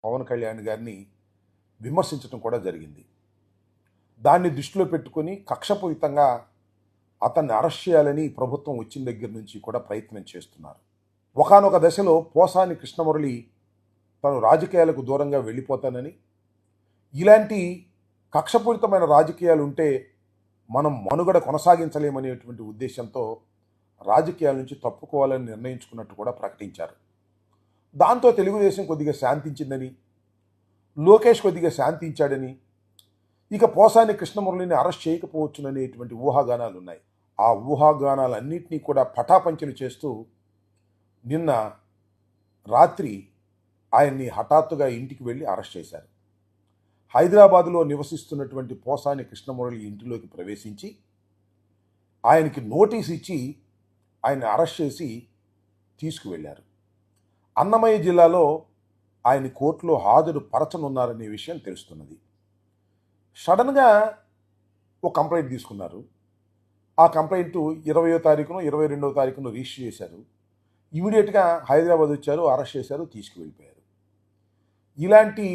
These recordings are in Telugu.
పవన్ కళ్యాణ్ గారిని విమర్శించడం కూడా జరిగింది. దాన్ని దృష్టిలో పెట్టుకొని కక్షపూరితంగా అతన్ని అరెస్ట్ చేయాలని ప్రభుత్వం వచ్చిన దగ్గర నుంచి కూడా ప్రయత్నం చేస్తున్నారు. ఒకానొక దశలో పోసాని కృష్ణమురళి తను రాజకీయాలకు దూరంగా వెళ్ళిపోతానని, ఇలాంటి కక్షపూరితమైన రాజకీయాలు ఉంటే మనం మనుగడ కొనసాగించలేమనేటువంటి ఉద్దేశంతో రాజకీయాల నుంచి తప్పుకోవాలని నిర్ణయించుకున్నట్టు కూడా ప్రకటించారు. దాంతో తెలుగుదేశం కొద్దిగా శాంతించిందని, లోకేష్ కొద్దిగా శాంతించాడని, ఇక పోసాని కృష్ణమురళిని అరెస్ట్ చేయకపోవచ్చుననేటువంటి ఊహాగానాలు ఉన్నాయి. ఆ ఊహాగానాలన్నింటినీ కూడా పటాపంచలు చేస్తూ నిన్న రాత్రి ఆయన్ని హఠాత్తుగా ఇంటికి వెళ్ళి అరెస్ట్ చేశారు. హైదరాబాదులో నివసిస్తున్నటువంటి పోసాని కృష్ణమురళి ఇంటిలోకి ప్రవేశించి ఆయనకి నోటీస్ ఇచ్చి ఆయన అరెస్ట్ చేసి తీసుకువెళ్ళారు. అన్నమయ్య జిల్లాలో ఆయన కోర్టులో హాజరు పరచనున్నారనే విషయం తెలుస్తున్నది. సడన్గా ఒక కంప్లైంట్ తీసుకున్నారు. ఆ కంప్లైంట్ 20వ తారీఖున 22వ తారీఖున రిజిస్టర్ చేశారు. ఇమీడియట్గా హైదరాబాద్ వచ్చారు, అరెస్ట్ చేశారు, తీసుకువెళ్ళిపోయారు. ఇలాంటి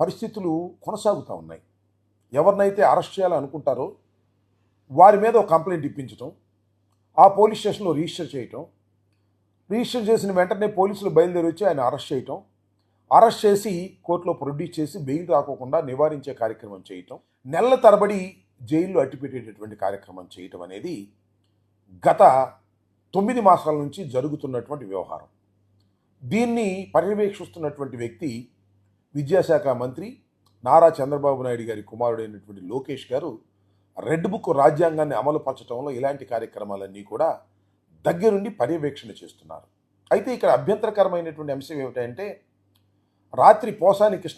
పరిస్థితులు కొనసాగుతూ ఉన్నాయి. ఎవరినైతే అరెస్ట్ చేయాలనుకుంటారో వారి మీద ఒక కంప్లైంట్ ఇప్పించడం, ఆ పోలీస్ స్టేషన్లో రిజిస్టర్ చేయటం, రిజిస్టర్ చేసిన వెంటనే పోలీసులు బయలుదేరి వచ్చి ఆయన అరెస్ట్ చేయటం, అరెస్ట్ చేసి కోర్టులో ప్రొడ్యూస్ చేసి బెయిల్ రాకోకుండా నివారించే కార్యక్రమం చేయటం, నెలల తరబడి జైల్లో అట్టిపెట్టేటటువంటి కార్యక్రమం చేయటం అనేది గత 9 మాసాల నుంచి జరుగుతున్నటువంటి వ్యవహారం. దీన్ని పర్యవేక్షిస్తున్నటువంటి వ్యక్తి విద్యాశాఖ మంత్రి నారా చంద్రబాబు నాయుడు గారి కుమారుడైనటువంటి లోకేష్ గారు రెడ్ బుక్ రాజ్యాంగాన్ని అమలుపరచడంలో ఇలాంటి కార్యక్రమాలన్నీ కూడా దగ్గరుండి పర్యవేక్షణ చేస్తున్నారు. అయితే ఇక్కడ అభ్యంతరకరమైనటువంటి అంశం ఏమిటంటే, రాత్రి పోసాని కృష్ణ